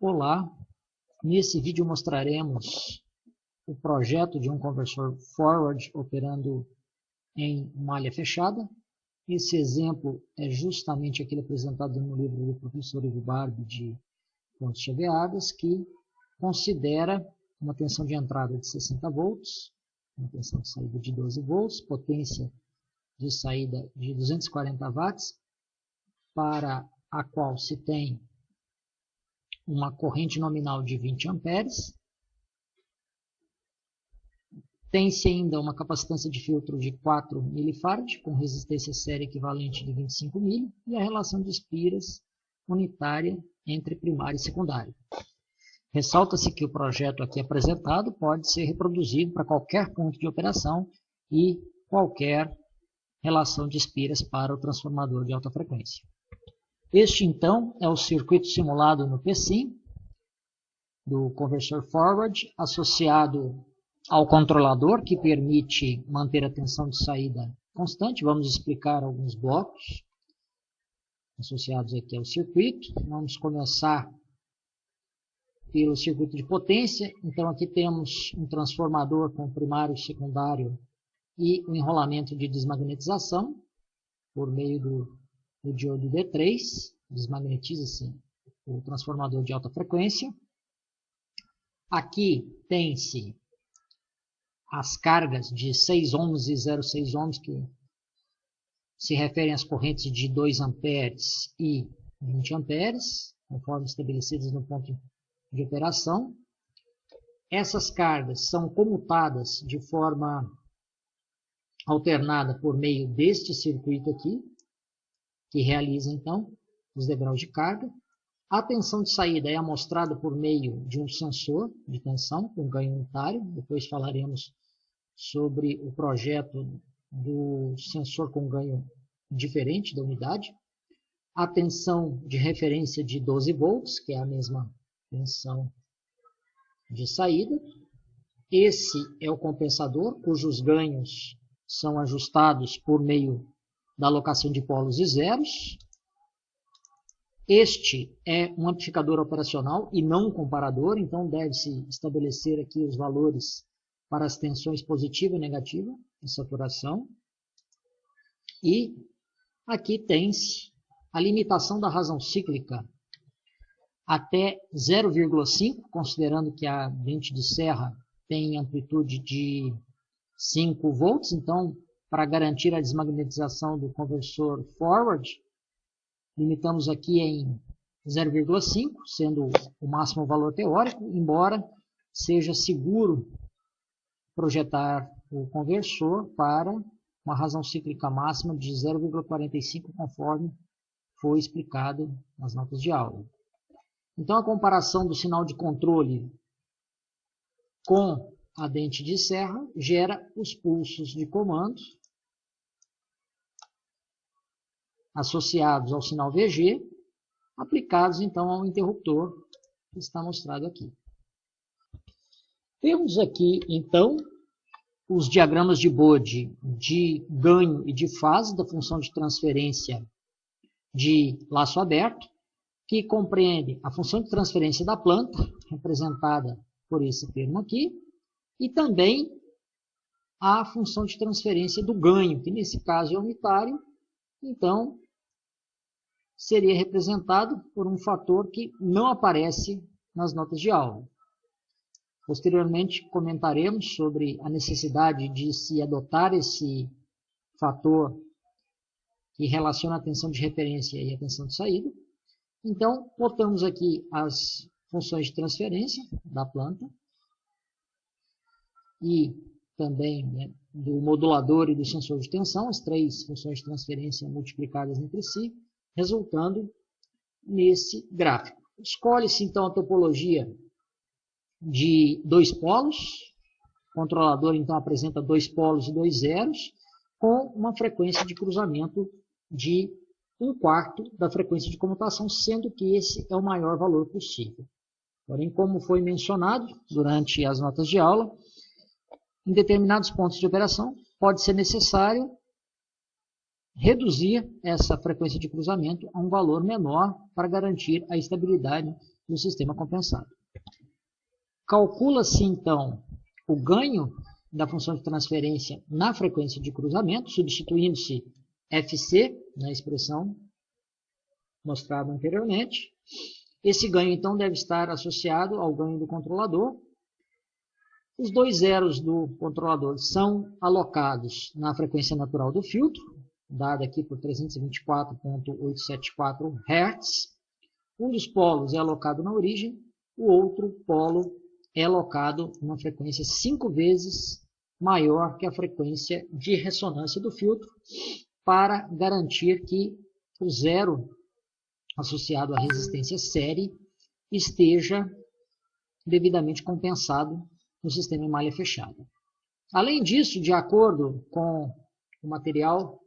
Olá, nesse vídeo mostraremos o projeto de um conversor forward operando em malha fechada. Esse exemplo é justamente aquele apresentado no livro do professor Ivo Barbi de fontes chaveadas, que considera uma tensão de entrada de 60 volts, uma tensão de saída de 12 volts, potência de saída de 240 watts, para a qual se tem uma corrente nominal de 20 amperes. Tem-se ainda uma capacitância de filtro de 4 mF, com resistência séria equivalente de 25 mil, e a relação de espiras unitária entre primária e secundária. Ressalta-se que o projeto aqui apresentado pode ser reproduzido para qualquer ponto de operação e qualquer relação de espiras para o transformador de alta frequência. Este, então, é o circuito simulado no PSIM, do conversor forward, associado ao controlador, que permite manter a tensão de saída constante. Vamos explicar alguns blocos associados aqui ao circuito. Vamos começar pelo circuito de potência. Então, aqui temos um transformador com primário e secundário e um enrolamento de desmagnetização por meio do diodo D3, desmagnetiza-se o transformador de alta frequência. Aqui tem-se as cargas de 6 ohms e 0,6 ohms, que se referem às correntes de 2 amperes e 20 amperes, conforme estabelecidas no ponto de operação. Essas cargas são comutadas de forma alternada por meio deste circuito aqui, que realiza, então, os degraus de carga. A tensão de saída é amostrada por meio de um sensor de tensão com ganho unitário. Depois falaremos sobre o projeto do sensor com ganho diferente da unidade. A tensão de referência de 12 volts, que é a mesma tensão de saída. Esse é o compensador, cujos ganhos são ajustados por meio da alocação de polos e zeros. Este é um amplificador operacional e não um comparador, então deve-se estabelecer aqui os valores para as tensões positiva e negativa de saturação. E aqui tem-se a limitação da razão cíclica até 0,5, considerando que a dente de serra tem amplitude de 5 volts, então, para garantir a desmagnetização do conversor forward, limitamos aqui em 0,5, sendo o máximo valor teórico, embora seja seguro projetar o conversor para uma razão cíclica máxima de 0,45, conforme foi explicado nas notas de aula. Então, a comparação do sinal de controle com a dente de serra gera os pulsos de comando associados ao sinal VG, aplicados então ao interruptor que está mostrado aqui. Temos aqui então os diagramas de Bode de ganho e de fase da função de transferência de laço aberto, que compreende a função de transferência da planta, representada por esse termo aqui, e também a função de transferência do ganho, que nesse caso é unitário. Então, seria representado por um fator que não aparece nas notas de aula. Posteriormente, comentaremos sobre a necessidade de se adotar esse fator que relaciona a tensão de referência e a tensão de saída. Então, botamos aqui as funções de transferência da planta e também, né, do modulador e do sensor de tensão, as três funções de transferência multiplicadas entre si, resultando nesse gráfico. Escolhe-se então a topologia de 2 polos. O controlador então apresenta 2 polos e 2 zeros, com uma frequência de cruzamento de 1/4 da frequência de comutação, sendo que esse é o maior valor possível. Porém, como foi mencionado durante as notas de aula, em determinados pontos de operação pode ser necessário reduzir essa frequência de cruzamento a um valor menor para garantir a estabilidade do sistema compensado. Calcula-se, então, o ganho da função de transferência na frequência de cruzamento, substituindo-se FC na expressão mostrada anteriormente. Esse ganho, então, deve estar associado ao ganho do controlador. Os dois zeros do controlador são alocados na frequência natural do filtro, dada aqui por 324.874 Hz. Um dos polos é alocado na origem, o outro polo é alocado numa frequência 5 vezes maior que a frequência de ressonância do filtro, para garantir que o zero associado à resistência série esteja devidamente compensado no sistema em malha fechada. Além disso, de acordo com o material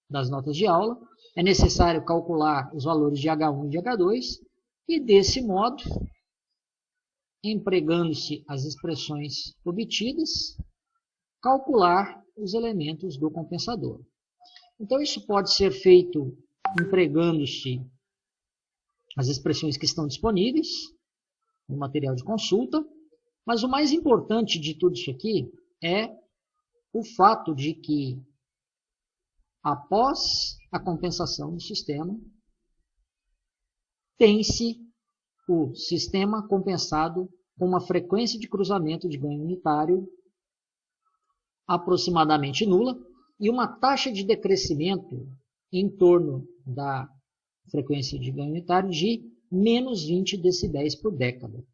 das notas de aula, é necessário calcular os valores de H1 e de H2 e, desse modo, empregando-se as expressões obtidas, calcular os elementos do compensador. Então, isso pode ser feito empregando-se as expressões que estão disponíveis no material de consulta, mas o mais importante de tudo isso aqui é o fato de que, após a compensação do sistema, tem-se o sistema compensado com uma frequência de cruzamento de ganho unitário aproximadamente nula e uma taxa de decrescimento em torno da frequência de ganho unitário de menos 20 decibéis por década.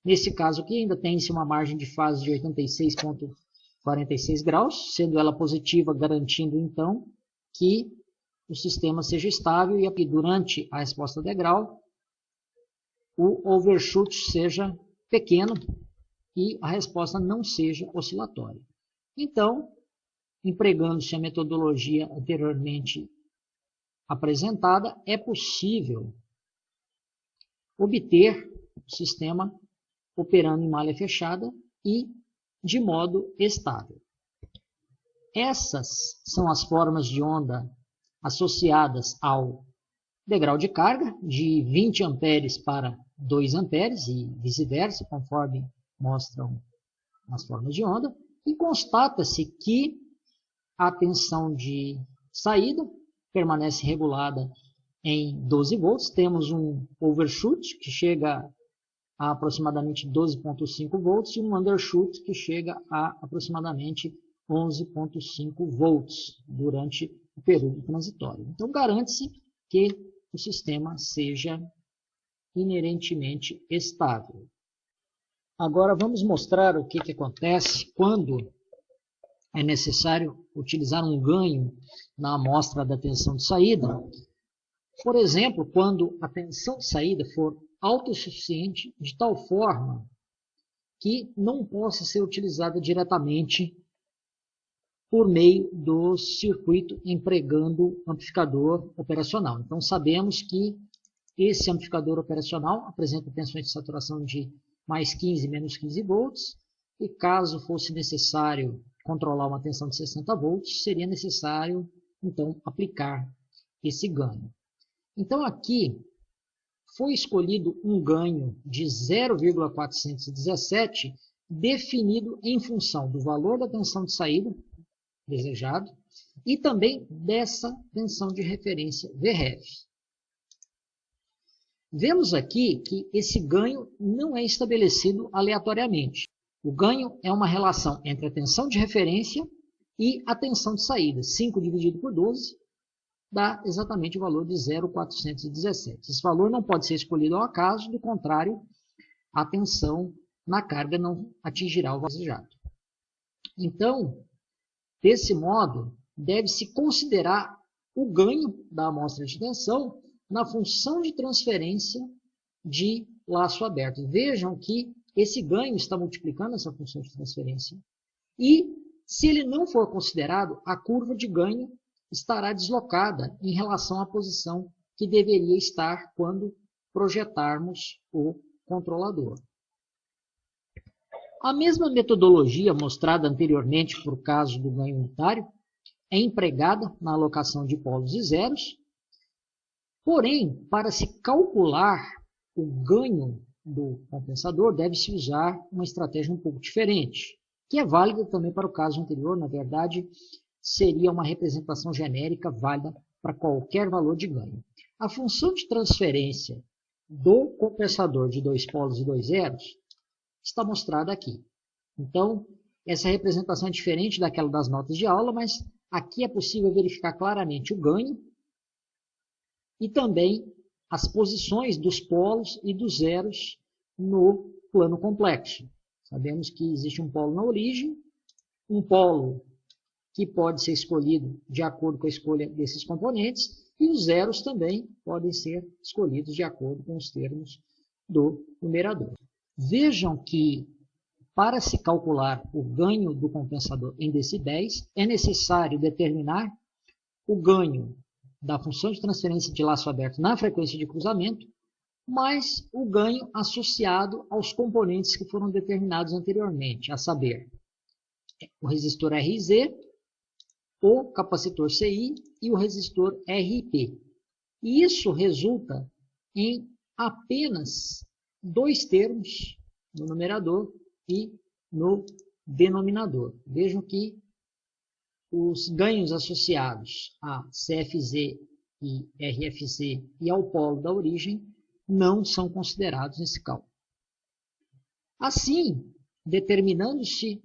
Nesse caso aqui ainda tem-se uma margem de fase de 86,46 graus, sendo ela positiva, garantindo então que o sistema seja estável e que durante a resposta degrau o overshoot seja pequeno e a resposta não seja oscilatória. Então, empregando-se a metodologia anteriormente apresentada, é possível obter o sistema operando em malha fechada e de modo estável. Essas são as formas de onda associadas ao degrau de carga, de 20 amperes para 2 amperes e vice-versa, conforme mostram as formas de onda, e constata-se que a tensão de saída permanece regulada em 12 volts. Temos um overshoot que chega a aproximadamente 12,5 volts e um undershoot que chega a aproximadamente 11,5 volts durante o período transitório. Então, garante-se que o sistema seja inerentemente estável. Agora, vamos mostrar o que acontece quando é necessário utilizar um ganho na amostra da tensão de saída. Por exemplo, quando a tensão de saída for autossuficiente de tal forma que não possa ser utilizada diretamente por meio do circuito empregando amplificador operacional. Então, sabemos que esse amplificador operacional apresenta tensões de saturação de mais 15 e menos 15 volts, e caso fosse necessário controlar uma tensão de 60 volts, seria necessário, então, aplicar esse ganho. Então, aqui foi escolhido um ganho de 0,417, definido em função do valor da tensão de saída desejado e também dessa tensão de referência VREF. Vemos aqui que esse ganho não é estabelecido aleatoriamente. O ganho é uma relação entre a tensão de referência e a tensão de saída. 5 dividido por 12 dá exatamente o valor de 0,417. Esse valor não pode ser escolhido ao acaso, do contrário, a tensão na carga não atingirá o desejado. Então, desse modo, deve-se considerar o ganho da amostra de tensão na função de transferência de laço aberto. Vejam que esse ganho está multiplicando essa função de transferência. E, se ele não for considerado, a curva de ganho estará deslocada em relação à posição que deveria estar quando projetarmos o controlador. A mesma metodologia mostrada anteriormente por caso do ganho unitário é empregada na alocação de polos e zeros. Porém, para se calcular o ganho do compensador, deve-se usar uma estratégia um pouco diferente, que é válida também para o caso anterior. Na verdade, seria uma representação genérica válida para qualquer valor de ganho. A função de transferência do compensador de dois polos e dois zeros está mostrada aqui. Então, essa representação é diferente daquela das notas de aula, mas aqui é possível verificar claramente o ganho e também as posições dos polos e dos zeros no plano complexo. Sabemos que existe um polo na origem, um polo que pode ser escolhido de acordo com a escolha desses componentes, e os zeros também podem ser escolhidos de acordo com os termos do numerador. Vejam que, para se calcular o ganho do compensador em decibéis, é necessário determinar o ganho da função de transferência de laço aberto na frequência de cruzamento, mais o ganho associado aos componentes que foram determinados anteriormente, a saber, o resistor RZ, o capacitor CI e o resistor RP. E isso resulta em apenas dois termos no numerador e no denominador. Vejam que os ganhos associados a CFZ e RFZ e ao polo da origem não são considerados nesse cálculo. Assim, determinando-se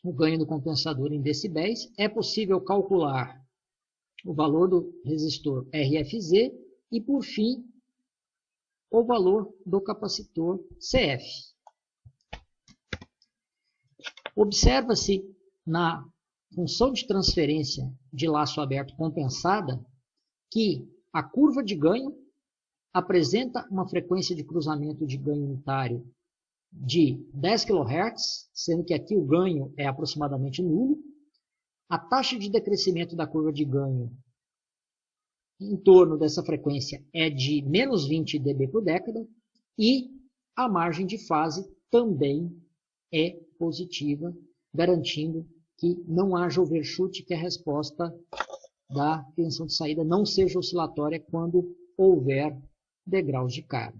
o ganho do compensador em decibéis, é possível calcular o valor do resistor RFZ e, por fim, o valor do capacitor CF. Observa-se na função de transferência de laço aberto compensada que a curva de ganho apresenta uma frequência de cruzamento de ganho unitário de 10 kHz, sendo que aqui o ganho é aproximadamente nulo. A taxa de decrescimento da curva de ganho em torno dessa frequência é de menos 20 dB por década e a margem de fase também é positiva, garantindo que não haja overshoot, que a resposta da tensão de saída não seja oscilatória quando houver degraus de carga.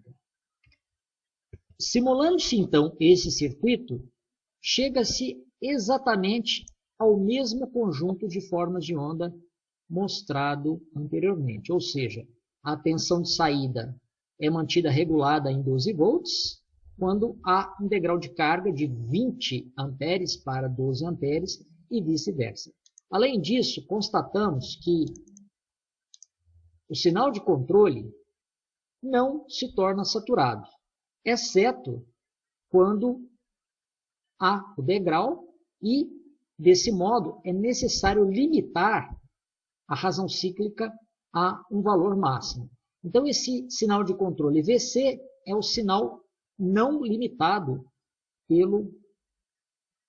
Simulando-se, então, esse circuito, chega-se exatamente ao mesmo conjunto de formas de onda mostrado anteriormente. Ou seja, a tensão de saída é mantida regulada em 12 volts, quando há um degrau de carga de 20 amperes para 12 amperes e vice-versa. Além disso, constatamos que o sinal de controle não se torna saturado, exceto quando há o degrau e, desse modo, é necessário limitar a razão cíclica a um valor máximo. Então, esse sinal de controle VC é o sinal não limitado pelo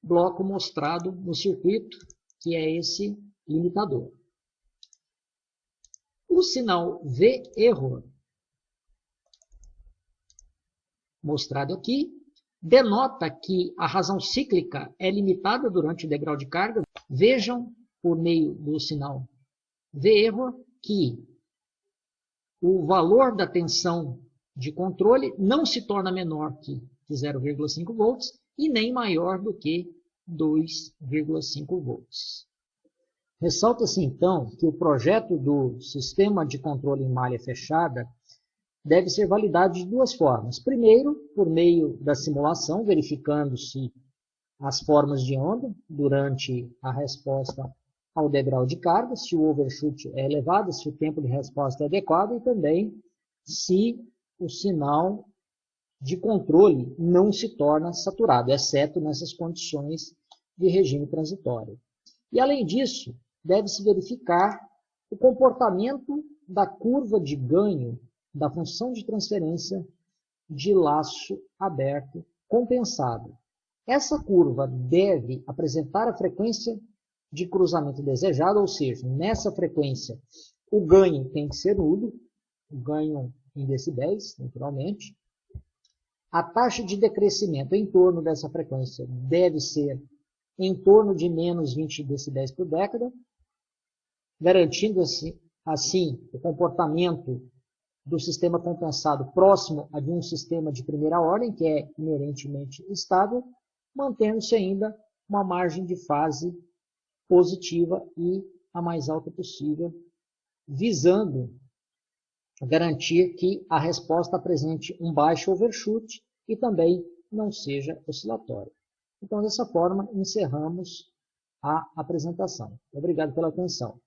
bloco mostrado no circuito, que é esse limitador. O sinal V-error, mostrado aqui, denota que a razão cíclica é limitada durante o degrau de carga. Vejam, por meio do sinal V-error, que o valor da tensão de controle não se torna menor que 0,5 volts e nem maior do que 2,5 volts. Ressalta-se, então, que o projeto do sistema de controle em malha fechada deve ser validado de duas formas. Primeiro, por meio da simulação, verificando-se as formas de onda durante a resposta ao degrau de carga, se o overshoot é elevado, se o tempo de resposta é adequado e também se o sinal de controle não se torna saturado, exceto nessas condições de regime transitório. E, além disso, deve-se verificar o comportamento da curva de ganho da função de transferência de laço aberto compensado. Essa curva deve apresentar a frequência de cruzamento desejado, ou seja, nessa frequência o ganho tem que ser nulo, o ganho em decibéis, naturalmente. A taxa de decrescimento em torno dessa frequência deve ser em torno de menos 20 decibéis por década, garantindo assim o comportamento do sistema compensado próximo a de um sistema de primeira ordem, que é inerentemente estável, mantendo-se ainda uma margem de fase positiva e a mais alta possível, visando garantir que a resposta apresente um baixo overshoot e também não seja oscilatória. Então, dessa forma, encerramos a apresentação. Obrigado pela atenção.